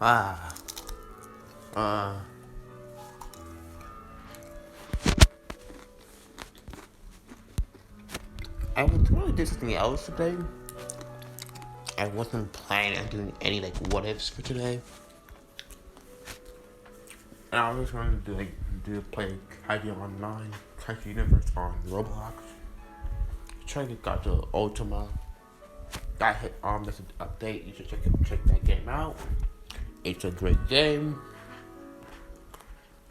Ah, uh, I was really doing something else today. I wasn't planning on doing any like what ifs for today. And I was going to play Kaiji Online, Kaiji Universe on Roblox. Trying to get to Ultima. That hit that's an update. You should check that game out. It's a great game.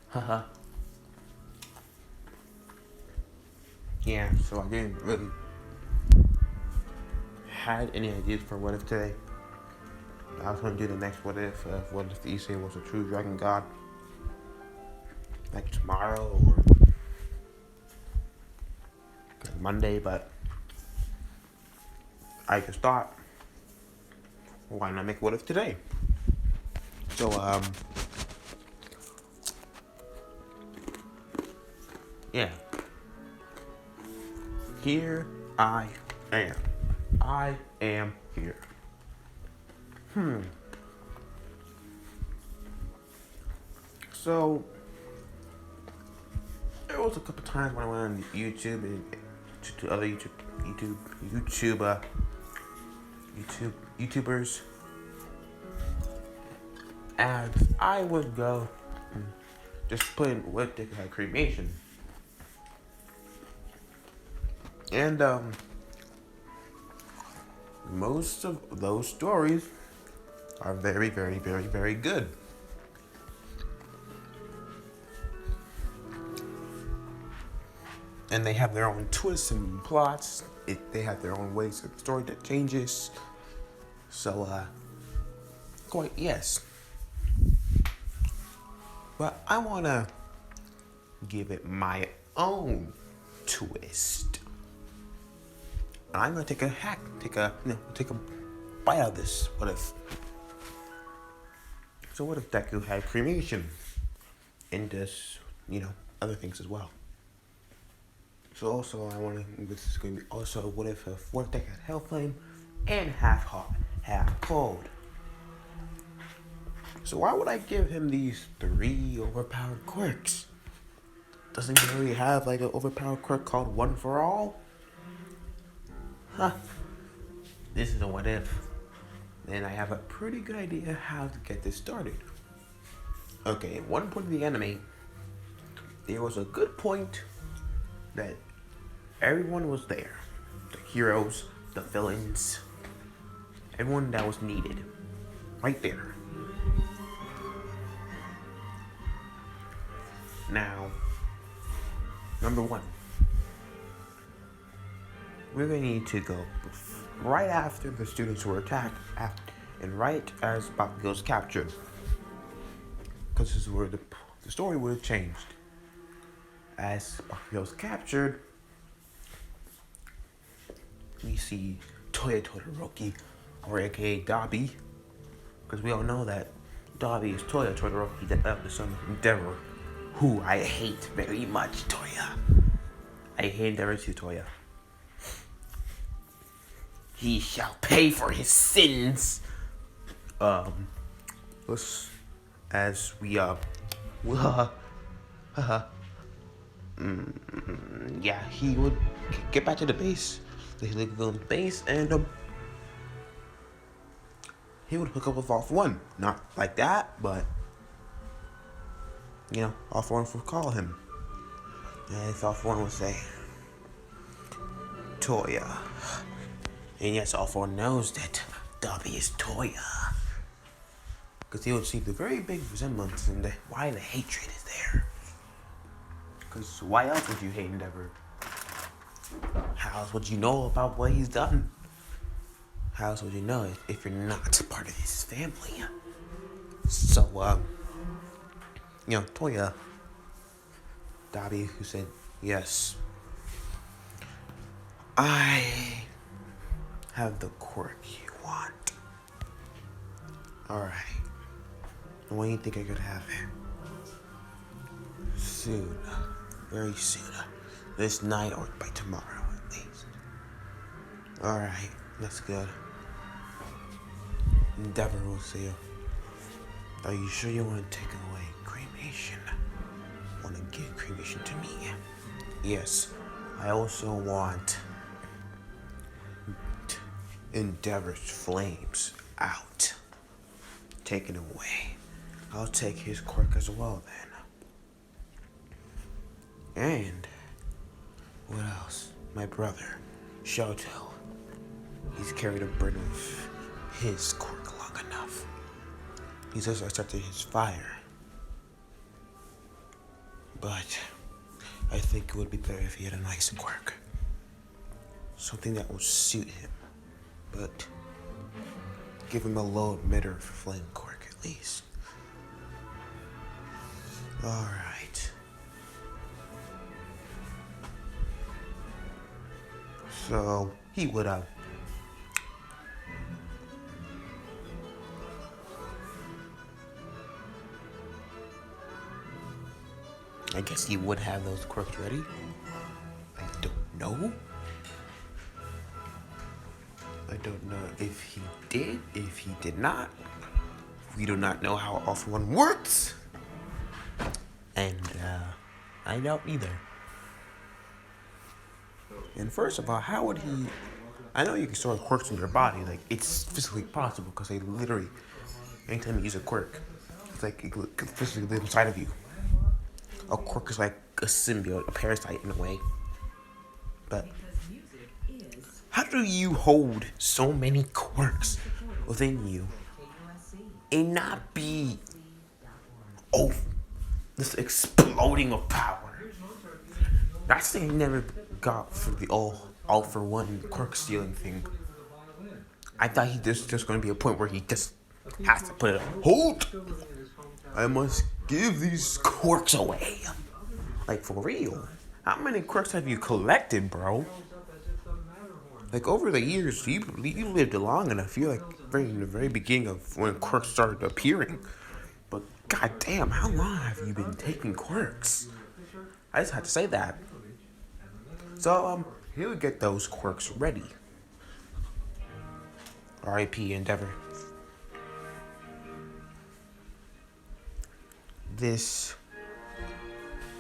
Haha. Yeah, so I didn't really had any ideas for what if today. I was gonna do the next what if Issei was a true dragon god. Like tomorrow or Monday, but I just thought, why not make what if today? So yeah. Here I am. I am here. So there was a couple times when I went on YouTube and to other YouTubers, and I would go just put in what they had cremation, and most of those stories are very, very, very, very good. And they have their own twists and plots. They have their own ways of the story that changes. So, quite yes. But I want to give it my own twist. And I'm going to take a bite out of this. What if? So what if Deku had cremation? And does, other things as well. So also this is going to be also what if Deku had Hell Flame and half hot, half cold. So why would I give him these 3 overpowered quirks? Doesn't he already have like an overpowered quirk called One for All? Huh. This is a what if. And I have a pretty good idea how to get this started. Okay, at one point in the anime, there was a good point that everyone was there. The heroes, the villains, everyone that was needed. Right there. Now, number 1. We're going to need to go right after the students were attacked and right as Bakugo was captured. Because this is where the story would have changed. As Bakugo was captured, we see Toya Todoroki, or aka Dabi, because we all know that Dabi is Toya Todoroki, the son of Endeavor, who I hate very much. Toya, I hate Endeavor to Toya. He shall pay for his sins. As we yeah, he would get back to the base. He would go to the base and he would hook up with All For One. Not like that, but All For One would call him, and All For One would say, Toya. And yes, All For One knows that Dabi is Toya. Because he would see the very big resemblance and why the hatred is there. Because why else would you hate Endeavor? How else would you know about what he's done? How else would you know if you're not part of his family? So, Toya, Dabi, who said, yes, I have the quirk you want. Alright. When do you think I could have it? Soon. Very soon. This night or by tomorrow at least. Alright, that's good. Endeavor will see you. Are you sure you want to take away cremation? Want to give cremation to me? Yes. I also want Endeavor's flames out. Taken away. I'll take his quirk as well then. And what else? My brother, Shoto. He's carried a burden of his quirk long enough. He's also accepted his fire. But I think it would be better if he had a nice quirk. Something that will suit him. But give him a low emitter for flame quirk at least. Alright. So he would I guess he would have those quirks ready. I don't know. I don't know if he did, if he did not. We do not know how All for One works. And I don't either. And first of all, how would he... I know you can store quirks in your body. Like, it's physically possible because they literally, anytime you use a quirk, it's like it could physically live inside of you. A quirk is like a symbiote, a parasite in a way. But how do you hold so many quirks within you and not be this exploding of power? That's the thing I never got for the all for one quirk stealing thing. I thought there's just going to be a point where he just has to put it on hold. I must give these quirks away. Like, for real. How many quirks have you collected, bro? Like, over the years, you lived long enough. You're like in the very beginning of when quirks started appearing. But goddamn, how long have you been taking quirks? I just had to say that. So, he would get those quirks ready. R.I.P. Endeavor. This,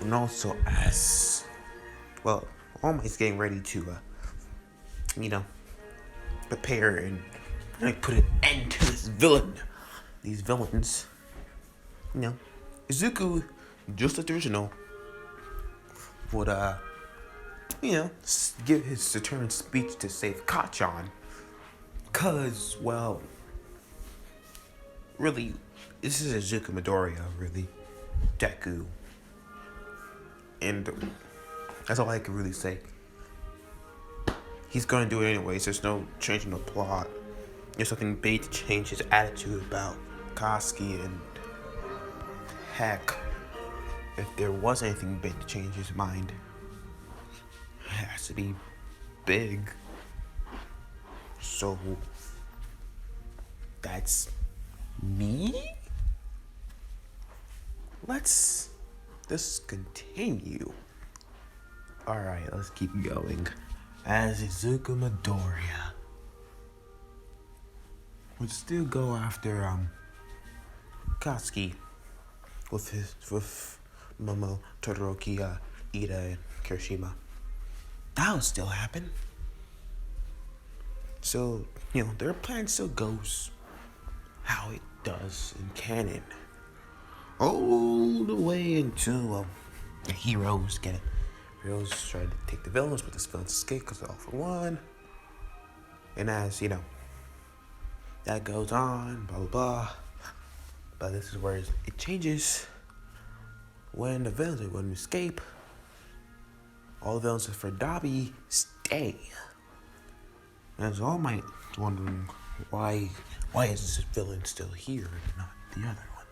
and also as well, almost getting ready to, prepare and put an end to this villain. These villains, Izuku, just like the original, would, give his determined speech to save Kachan. Cause, well, really, this is Izuku Midoriya, really. Deku. And that's all I can really say. He's gonna do it anyways. There's no change in the plot. There's nothing big to change his attitude about Koski, and heck, if there was anything big to change his mind, it has to be big. So that's me? Let's just continue. Alright, let's keep going. As Izuku Midoriya would still go after Koski with Momo, Todoroki, Ida, and Kirishima. That would still happen. So, their plan still goes how it does in canon. All the way until the heroes get it. Heroes try to take the villains, but the villains escape because they're all for one. And as, that goes on, blah, blah, blah. But this is where it changes. When the villains are going to escape, all the villains for Dabi stay. And so all might wondering why is this villain still here and not the other one?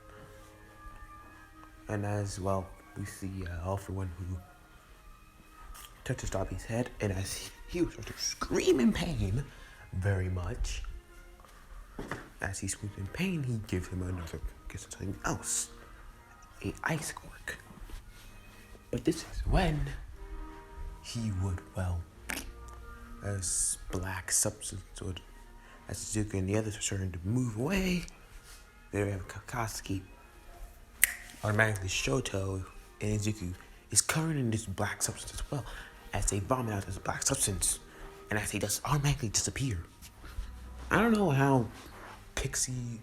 And as well, we see All for One who touches Dabi's head, and as he was starting to scream in pain very much, as he screams in pain, he gives him something else, a ice quirk. But this is when he would, as black substance would, as Izuku and the others are starting to move away, There we have Kakashi. Automatically, Shoto and Izuku is covered in this black substance as well, as they vomit out this black substance, and as they just automatically disappear. I don't know how Pixie,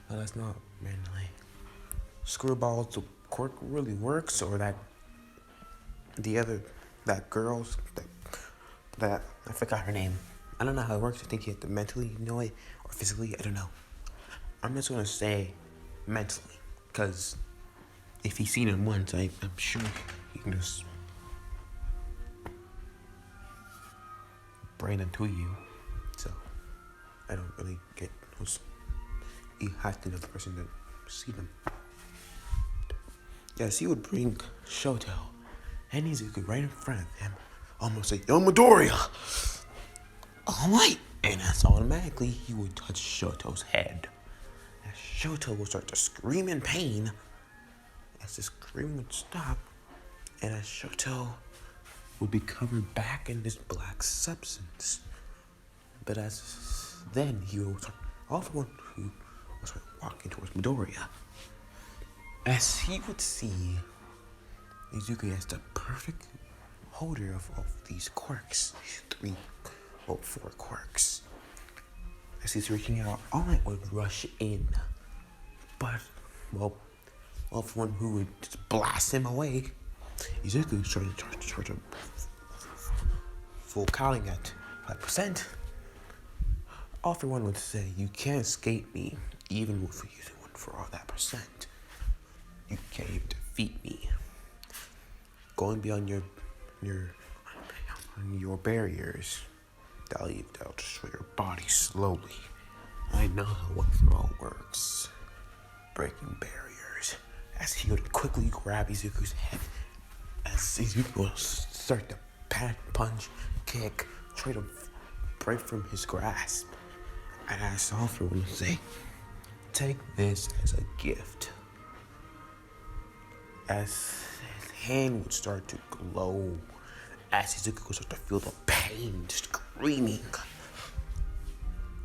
that's not randomly, Screwball's quirk really works, or that girl's, that I forgot her name. I don't know how it works. I think you have to mentally know it, or physically, I don't know. I'm just gonna say mentally, because if he's seen him once, I'm sure he can just brain them to you. So I don't really get who's. You have to know the person to see them. Yes, he would bring Shoto and Izuku right in front of him, almost like, "Yo, Midoriya!" All right, and as automatically he would touch Shoto's head. As Shoto would start to scream in pain, as the scream would stop, and as Shoto would be covered back in this black substance. But as then he would start, all for one who would start walking towards Midoriya. As he would see Izuku as the perfect holder of these quirks, these four quirks. As he's reaching out, All Might would rush in. But, well, for one who would just blast him away, Izuku started to full counting at 5%. All for one would say, "You can't escape me, even if you're using one for all that percent. You can't even defeat me. Going beyond your barriers, that'll destroy your body slowly. I know how One for All works. Breaking barriers." As he would quickly grab Izuku's head, as Izuku will start to punch, kick, try to break from his grasp. And as All for One would say, "Take this as a gift." As his hand would start to glow, as Izuku would start to feel the pain, screaming.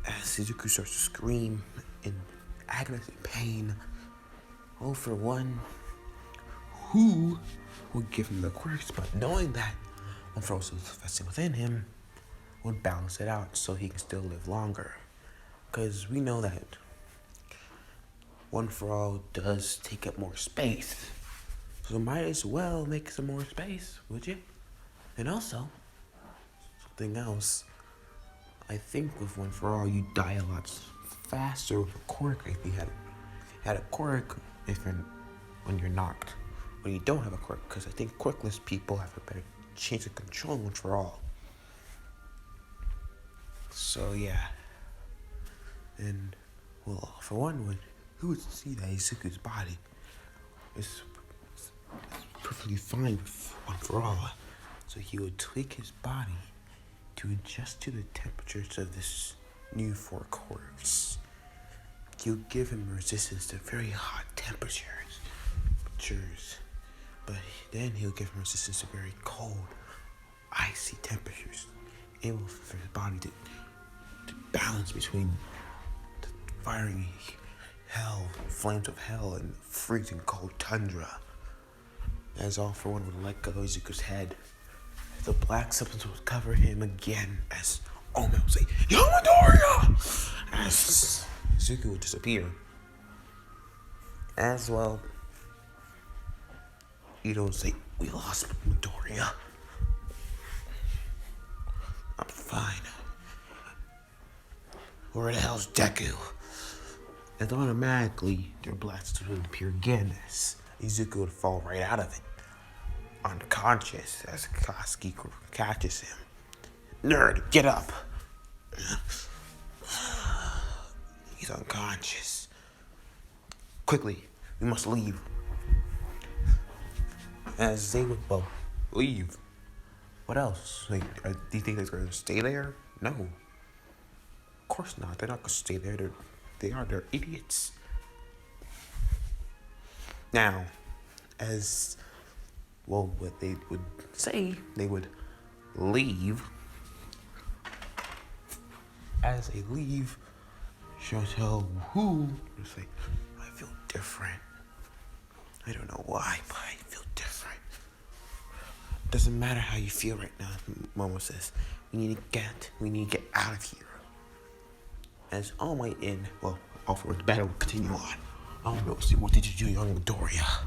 As Izuku starts to scream in agonizing pain, All for One, who would give him the quirks, but knowing that One for All was manifesting within him, would balance it out so he can still live longer. Because we know that One for All does take up more space. So might as well make some more space, would you? And also, something else. I think with One for All, you die a lot faster with a quirk if you had a quirk when you're knocked. When you don't have a quirk, because I think quirkless people have a better chance of controlling One for All. So yeah. And, well, for one, who would see that Izuku's body is perfectly fine with One for All. So he would tweak his body to adjust to the temperatures of this new four quirks. He would give him resistance to very hot temperatures. But then he'll give him resistance to very cold, icy temperatures. Able for his body to balance between the fiery hell, flames of hell, and freezing cold tundra. As All for One would let go of Izuku's head, the black substance would cover him again as All Might would say, "Yo, Midoriya!" As Izuku would disappear. As well, Ito would say, "We lost Midoriya. I'm fine. Where the hell's Deku?" And automatically, their black substance would appear again as Izuku would fall right out of it, unconscious, as Kakashi catches him. "Nerd, get up!" He's unconscious. "Quickly, we must leave." As they would, leave. What else? Do you think they're going to stay there? No. Of course not. They're not going to stay there. They're idiots. Now, what they would say, they would leave. As they leave, she'll tell who, it's like, I feel different. I don't know why, but I feel different. Doesn't matter how you feel right now, Momo says. We need to get out of here. As All Might and, well, All-For One's battle will continue on. I don't know, see, what did you do, young Midoriya?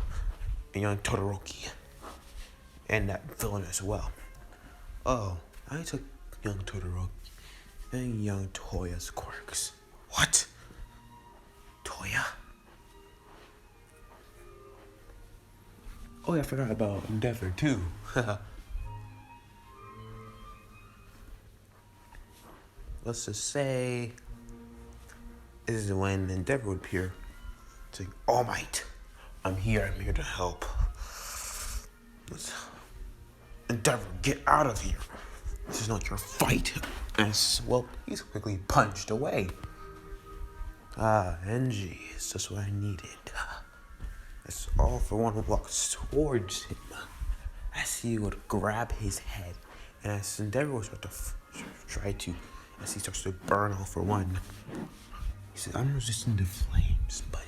And young Todoroki? And that villain as well. Oh, I took young Todoroki and young Toya's quirks. What? Toya? Oh yeah, I forgot about Endeavor too. Let's just say this is when Endeavor would appear. Saying, All Might, I'm here to help. Let's Endeavor, get out of here. This is not your fight. As well, he's quickly punched away. NG, it's just what I needed. As All For One walks towards him, as he would grab his head, and as Endeavor would start to as he starts to burn All For One, he said, I'm resisting the flames, buddy.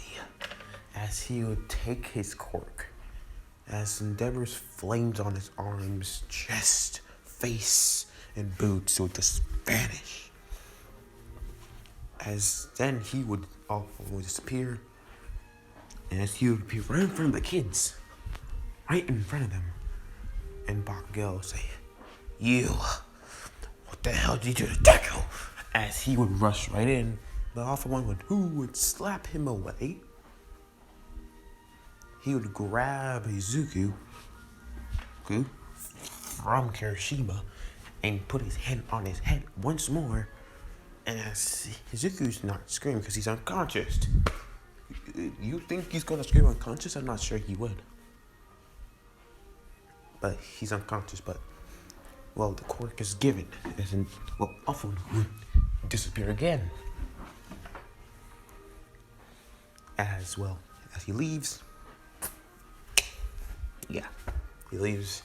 As he would take his quirk, as Endeavor's flames on his arms, chest, face, and boots would just vanish. As then he would disappear, and as he would appear right in front of the kids, right in front of them, and Bakugo would say, You, what the hell did you do to Deku? As he would rush right in, the All For One would slap him away. He would grab Izuku from Kirishima and put his hand on his head once more. And as Izuku's not screaming because he's unconscious. You think he's gonna scream unconscious? I'm not sure he would. But he's unconscious, but well, the quirk is given. As in, well, All For One would disappear again. As he leaves. Yeah, he leaves,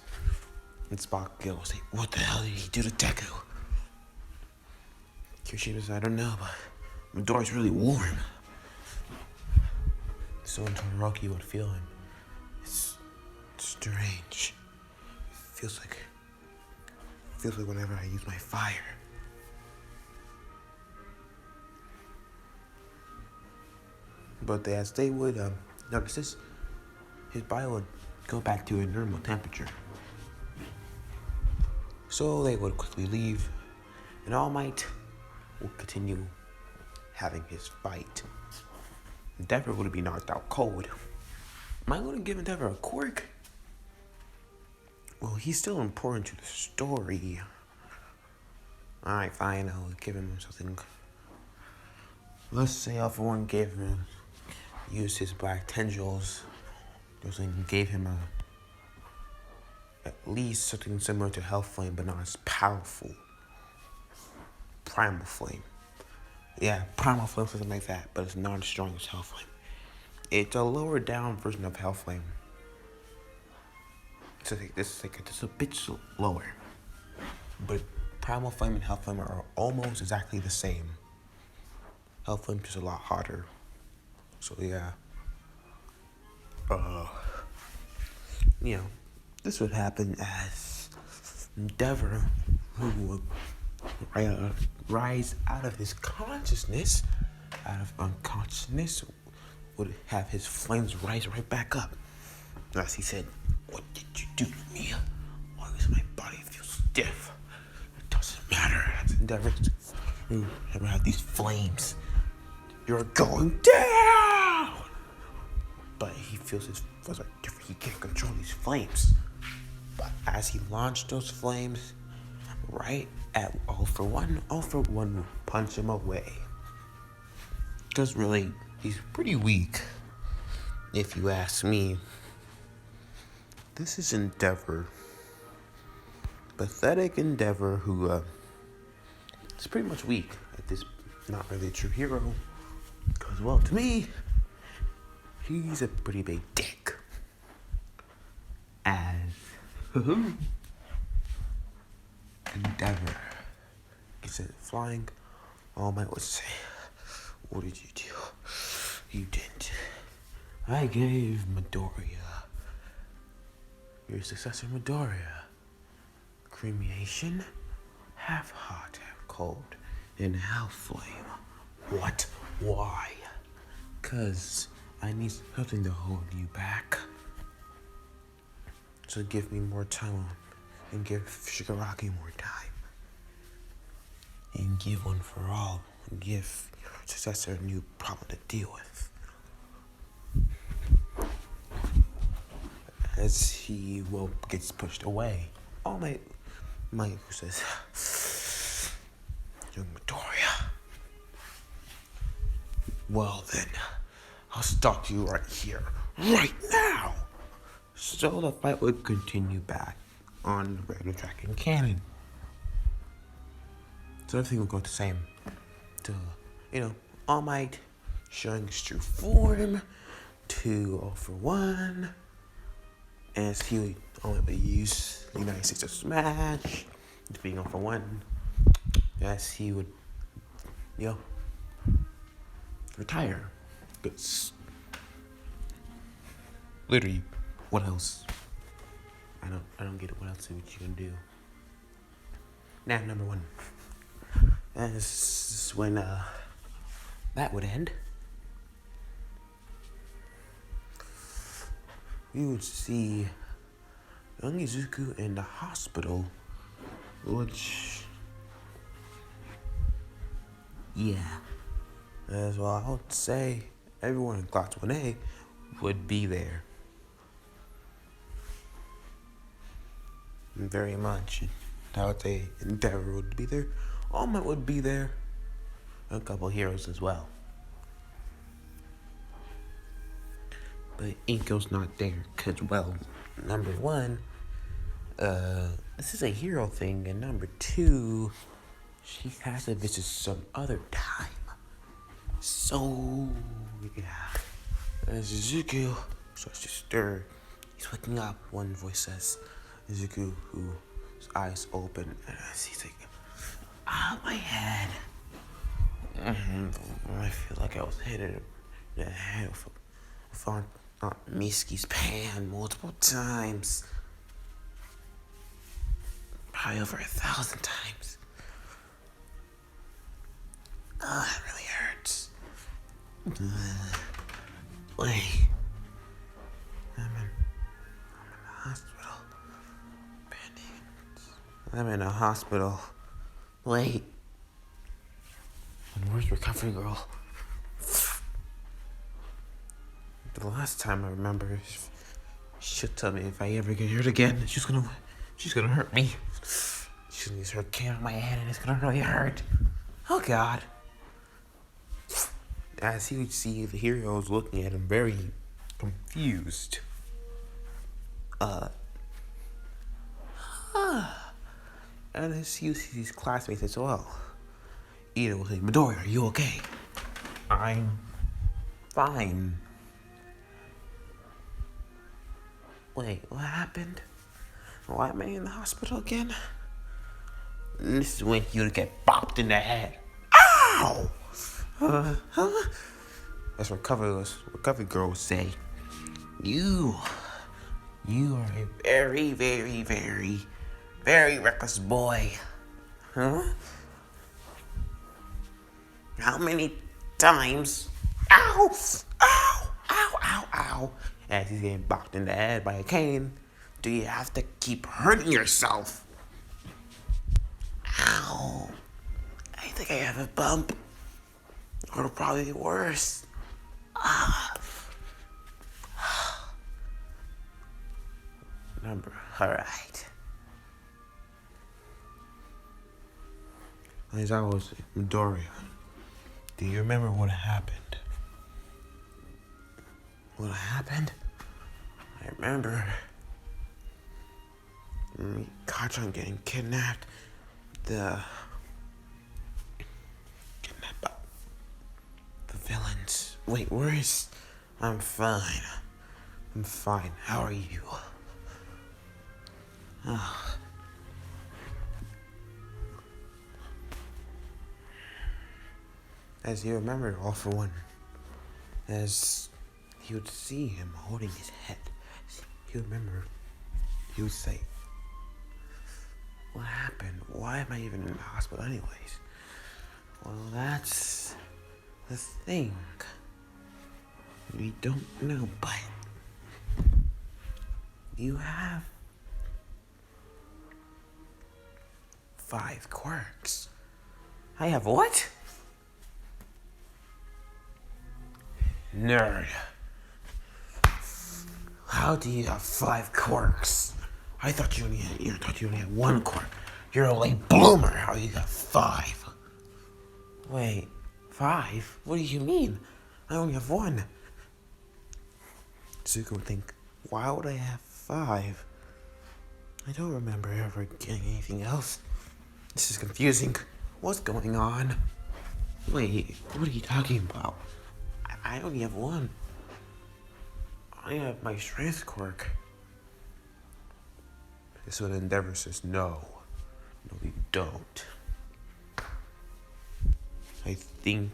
and Spock will say, What the hell did he do to Deku? Kirishima says, I don't know, but my door's really warm. So when Todoroki would feel him, it's strange. It feels like whenever I use my fire. But as they would notice this, his body would go back to a normal temperature. So they would quickly leave, and All Might will continue having his fight. Endeavor would be knocked out cold. Am I going to give Endeavor a quirk? Well, he's still important to the story. Alright, fine, I'll give him something. Let's say All For One used his black tendrils. Gave him at least something similar to Hell Flame, but not as powerful. Primal Flame. Yeah, Primal Flame, something like that, but it's not as strong as Hell Flame. It's a lower down version of Hell Flame. So this is just a bit lower. But Primal Flame and Hell Flame are almost exactly the same. Hell Flame is just a lot hotter. So yeah. This would happen as Endeavor, who would rise out of his consciousness, out of unconsciousness, would have his flames rise right back up. As he said, What did you do to me? Why does my body feel stiff? It doesn't matter. As Endeavor, you have these flames. You're going down! But he feels his flames are different. He can't control these flames. But as he launched those flames right at All For One will punch him away. Because really, he's pretty weak, if you ask me. This is Endeavor. Pathetic Endeavor who is pretty much weak at this. Not really a true hero. Because, well, to me, he's a pretty big dick. As Endeavor gets it flying, All Might would say, What did you do? You didn't. I gave Midoriya, your successor Midoriya, cremation, half hot, half cold, and half flame. What? Why? 'Cause I need something to hold you back. So give me more time and give Shigaraki more time. And give One for All, and give your successor a new problem to deal with. As he gets pushed away, All Might who says, young Midoriya, well then, I'll stop you right here, right now. So the fight would continue back on the regular track in canon. So everything would go the same. To, All Might showing his true form, to All for One, as he would only use the United States of Smash, defeating All for One, as he would, retire. Because literally, what else? I don't get it. What else would you gonna do? Now, number one. As when that would end, you would see young Izuku in the hospital, which, as well, I would say everyone in Class 1A would be there. Very much. I would say Endeavor would be there. All Might would be there. A couple heroes as well. But Inko's not there because, well, number one, this is a hero thing, and number two, she has to visit some other time. So, as Izuku starts to stir, he's waking up. One voice says, Izuku, whose eyes open, and as he's like, my head. I feel like I was hit in the head with Aunt Miski's pan multiple times. Probably over 1,000 times. Oh, it really hurts. Wait. I'm in the hospital. I'm in a hospital. Wait. And where's Recovery Girl? The last time I remember, she'll tell me if I ever get hurt again, she's gonna hurt me. She's gonna use her cane on my head and it's gonna really hurt. Oh God. As he would see the heroes looking at him very confused. And as he sees his classmates as well. Ida will say, Midoriya, are you okay? I'm fine. Wait, what happened? Why am I in the hospital again? And this is when you get bopped in the head. Ow! Huh? As Recovery Girl would say, you are a very, very, very, very reckless boy. Huh? How many times? Ow! Ow! Ow! Ow! Ow! As he's getting bopped in the head by a cane, do you have to keep hurting yourself? Ow! I think I have a bump. Or probably worse. Alright. As I was Midoriya, do you remember what happened? What happened? I remember Kachan getting kidnapped. The villains. Wait, where is... I'm fine. How are you? Oh. as he remembered all for one, as he would see him holding his head. He would remember, he would say, what happened? Why am I even in the hospital anyways? Well, that's the thing. We don't know, but you have 5 quirks. I have what? Nerd. How do you have 5 quirks? I thought you only had 1 quirk. You're a late bloomer. How you got 5? Wait, 5? What do you mean? I only have 1. Zuko would think, why would I have 5? I don't remember ever getting anything else. This is confusing. What's going on? Wait, what are you talking about? I only have 1. I have my strength quirk. This one Endeavor says no. No, we don't. I think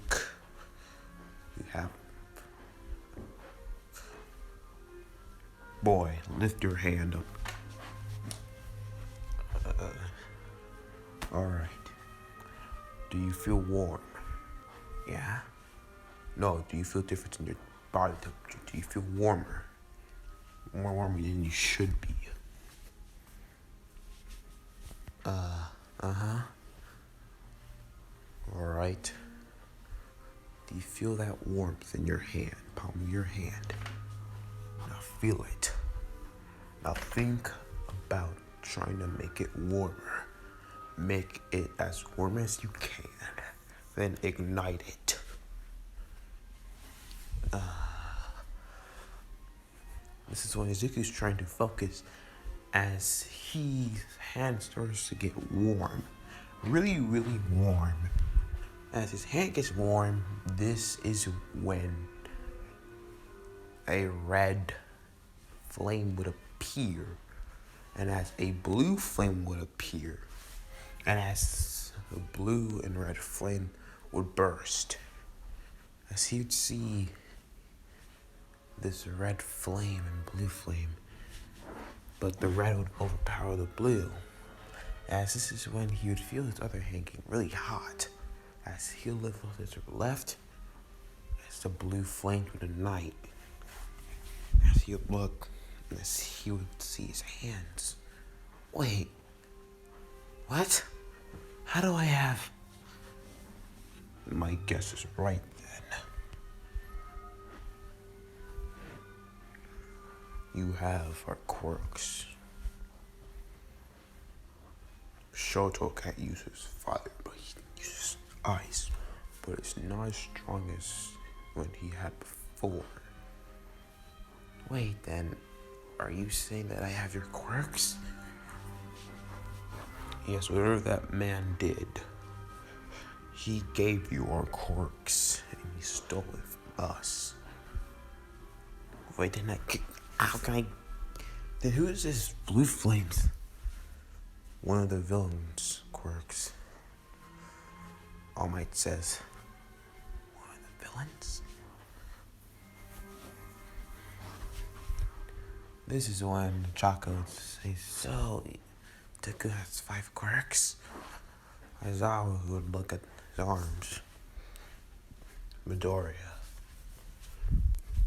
you have. Boy, lift your hand up. Alright. Do you feel warm? Yeah? No, do you feel difference in your body temperature? Do you feel warmer? More warmer than you should be. Alright. Do you feel that warmth in your hand, palm of your hand? Now feel it. Now think about trying to make it warmer. Make it as warm as you can. Then ignite it. This is when Izuku's trying to focus as his hand starts to get warm. Really, really warm. As his hand gets warm, this is when a red flame would appear. And as a blue flame would appear. And as the blue and red flame would burst. As he would see this red flame and blue flame, but the red would overpower the blue. As this is when he would feel his other hand getting really hot. As he'll lift his left, as the blue flame through the night. As he would look, as he would see his hands. Wait, what? How do I have? My guess is right then. You have our quirks. Shoto can't use his fire, but he uses ice. But it's not as strong as when he had before. Wait, then, are you saying that I have your quirks? Yes, whatever that man did, he gave you our quirks, and he stole it from us. Wait, then how can I? Then who is this Blue Flames? One of the villains' quirks. All Might says, one of the villains? This is when Chaco says, so, Deku has 5 quirks? Aizawa would look at his arms. Midoriya,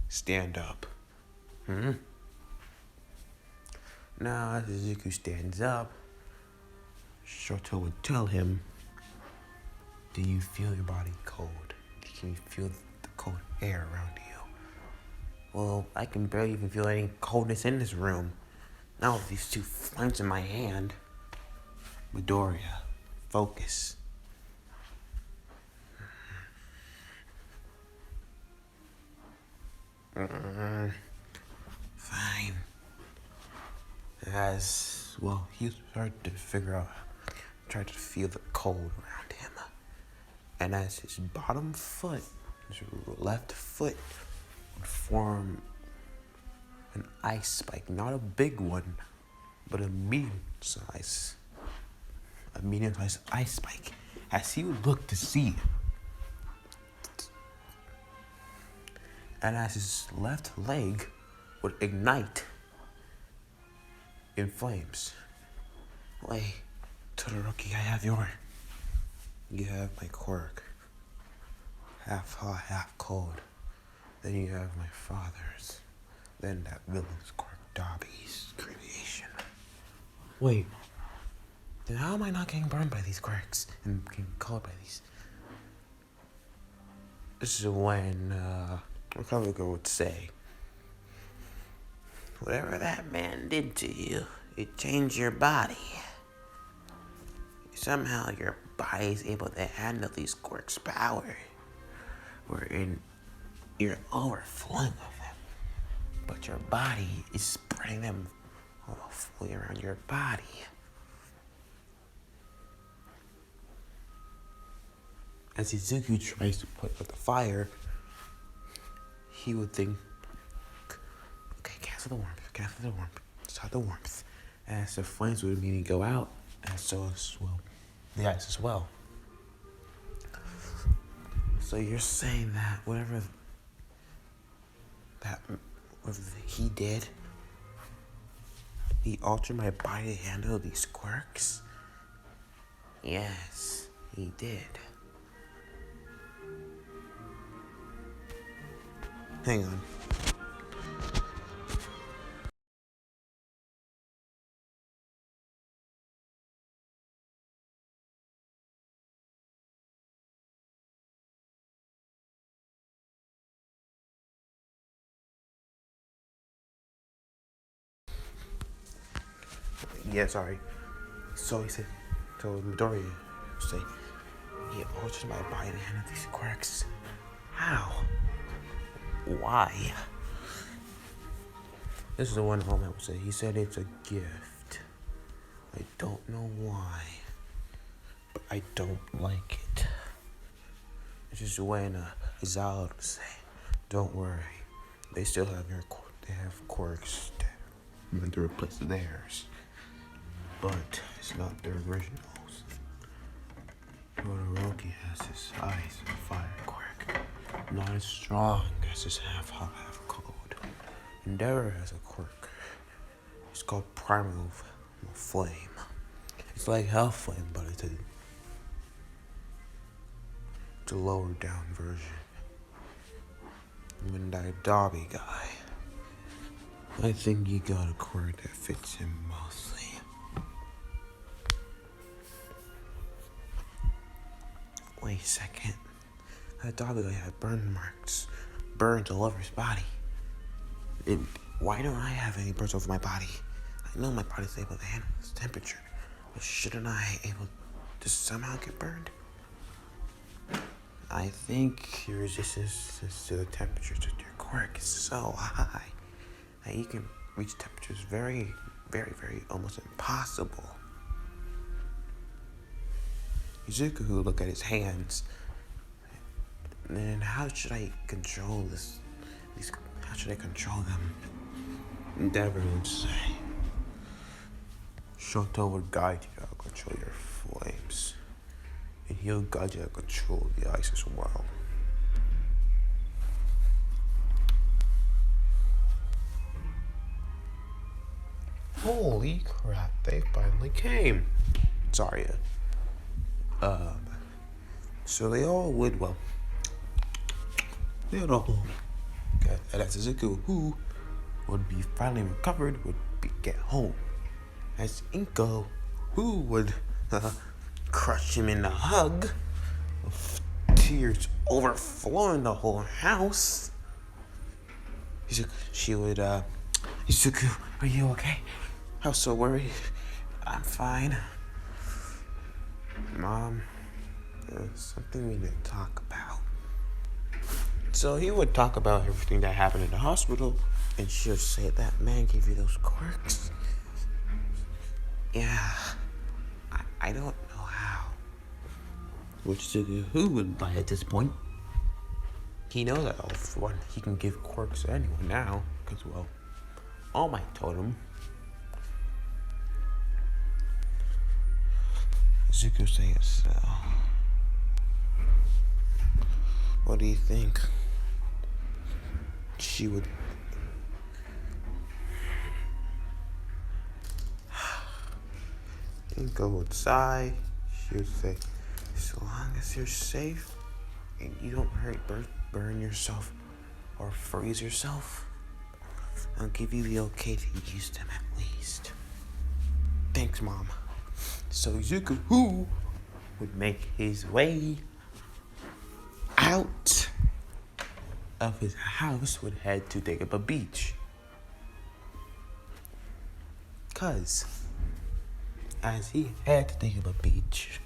stand up. Now, as Izuku stands up, Shoto would tell him, do you feel your body cold? Can you feel the cold air around you? Well, I can barely even feel any coldness in this room. Now with these 2 flames in my hand. Midoriya, focus. Fine. As, well, he started to figure out, tried to feel the cold around him. And as his bottom foot, his left foot, would form an ice spike. Not a big one, but a medium-sized ice spike. As he would look to see, and as his left leg would ignite in flames. Wait, Todoroki, you have my quirk. Half hot, half cold. Then you have my father's. Then that villain's quirk, Dobby's creation. Wait, then how am I not getting burned by these quirks and getting caught by these? This is when, Republica would say, whatever that man did to you, it changed your body. Somehow your body is able to handle these quirks' power. Wherein you're overflowing with them. But your body is spreading them all fully around your body. As Izuku tries to put out the fire, he would think, okay, cancel the warmth, stop the warmth. As the flames would immediately go out, and so as well, the ice as well. So you're saying that whatever he did, he altered my body to handle these quirks? Yes, he did. Hang on. Yeah, sorry. So he said, so Midoriya say, he altered my body to handle these quirks. How? Why? This is the one home I would say. He said it's a gift. I don't know why, but I don't like it. This is when Izal would say, don't worry, they still have they have quirks that meant to replace theirs, but it's not their originals. Todoroki has his ice and fire quirk, not as strong as his half hot, half cold. Endeavor has a quirk. It's called Primal Flame. It's like Hell Flame, but it's a lower down version. And that Dobby guy, I think he got a quirk that fits him mostly. Wait a second. That Dobby guy had burns all over his body. Why don't I have any burns over my body? I know my body's able to handle this temperature, but shouldn't I able to somehow get burned? I think your resistance to the temperatures of your quirk is so high that you can reach temperatures very, very, very almost impossible. Izuku look at his hands. And then how should I control this? How should I control them? Endeavor would say, Shoto would guide you to control your flames. And he'll guide you to control the ice as well. Holy crap, they finally came. Sorry. So they all would, well, they would all, and as Izuku, who would be finally recovered, get home. As Inko, who would crush him in a hug, with tears overflowing the whole house. She would, Izuku, are you okay? I was so worried. I'm fine. Mom, there's something we need to talk about. So he would talk about everything that happened in the hospital, and she would say, that man gave you those quirks? Yeah, I don't know how. Which who would lie at this point? He knows that he can give quirks to anyone now, because, well, All Might told him. Zuko saying so. What do you think? she would go outside. She would say, "So long as you're safe and you don't burn yourself or freeze yourself, I'll give you the okay to use them at least." Thanks, Mom. So Izuku, who would make his way out of his house, would head to take up a beach. Cause as he had to take up a beach,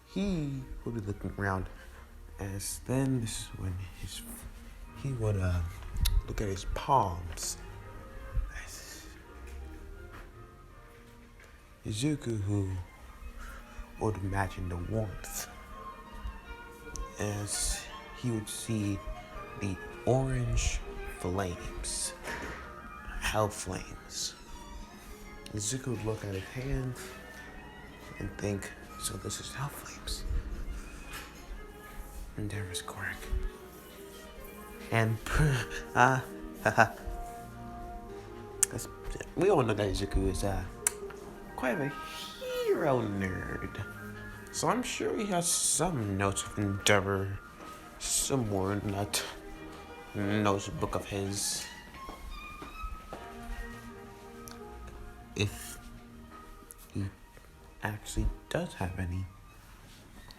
he would be looking around. As then this is when he would look at his palms. As Izuku, who would imagine the warmth, as he would see the orange flames, hell flames. Izuku would look at his hands and think, so this is hell flames. And there was quirk. And we all know that Izuku is quite a hero nerd. So I'm sure he has some notes of endeavor somewhere in that notebook of his. If he actually does have any,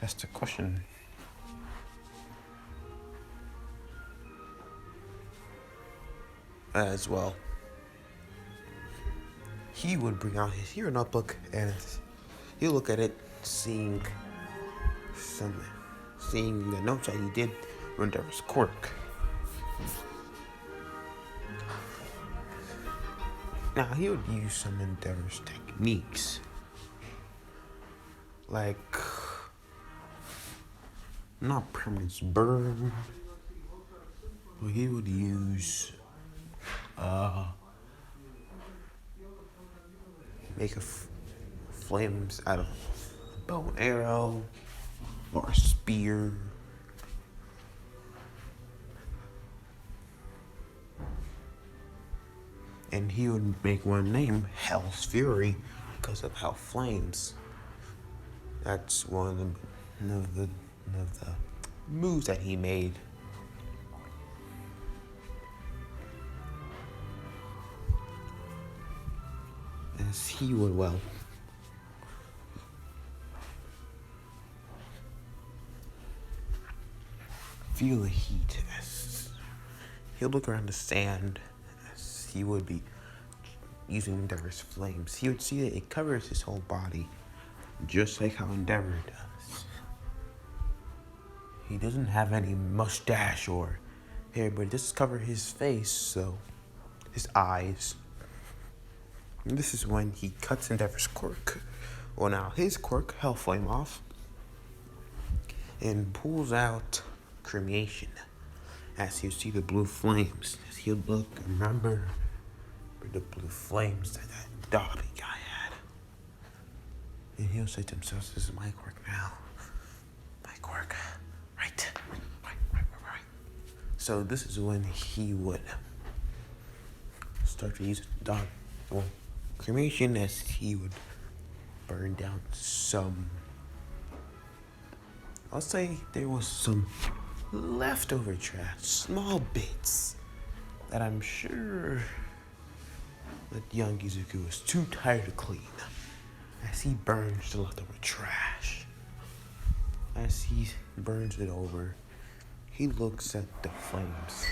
that's the question. As well, he would bring out his hero notebook and he'll look at it, seeing the notes that he did when there was quirk. Now he would use some Endeavor's techniques, like not permanent burn, but he would use make flames out of a bow and arrow or a spear. And he would make one named Hell's Fury because of Hell Flames. That's one of the moves that he made. As he would, feel the heat as he'll look around the sand, as he would be using Endeavor's flames. He would see that it covers his whole body, just like how Endeavor does. He doesn't have any mustache or hair, but it does cover his face, so his eyes. And this is when he cuts Endeavor's quirk. Well, now his quirk, Hell Flame, off and pulls out Cremation. As you see the blue flames, as he'll look and remember the blue flames that Dobby guy had. And he'll say to himself, this is my quirk now. My quirk. Right. So this is when he would start to use cremation, as he would burn down some. I'll say there was some leftover trash, small bits that I'm sure that young Izuku was too tired to clean. As he burns the leftover trash, as he burns it over, he looks at the flames,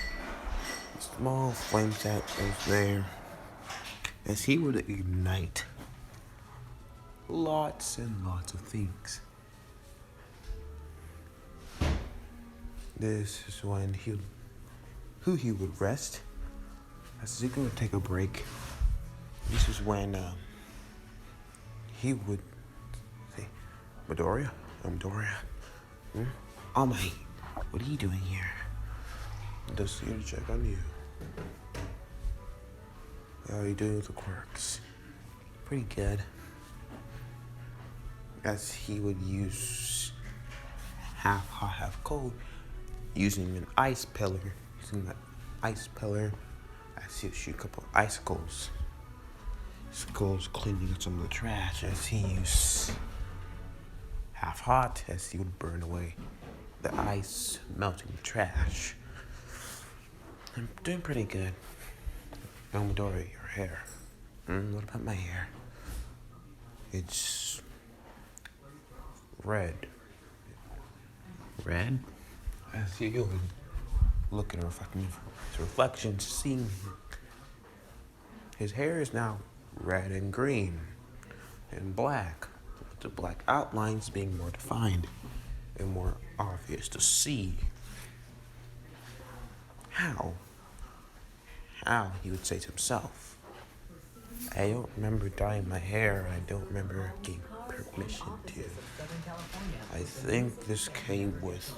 the small flames that was there, as he would ignite lots and lots of things. This is when he would rest, as Izuku would take a break. This is when he would say, Midoriya? All Might, what are you doing here? Just here to check on you. How are you doing with the quirks? Pretty good. As he would use half hot, half cold, using an ice pillar. Using the ice pillar, I see a couple of icicles. Icicles cleaning up some of the trash as he used half hot as he would burn away the ice, melting the trash. I'm doing pretty good. Midori, your hair. What about my hair? It's red. Red? As you would look at his reflection, seeing his hair is now red and green and black, with the black outlines being more defined and more obvious to see. How, he would say to himself, I don't remember dyeing my hair. I don't remember getting permission to. I think this came with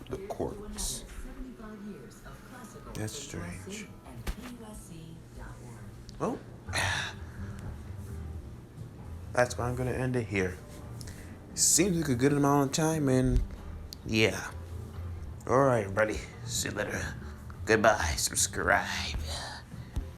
the quirks. That's strange. Well, that's why I'm going to end it here. Seems like a good amount of time, and yeah. Alright, everybody. See you later. Goodbye. Subscribe.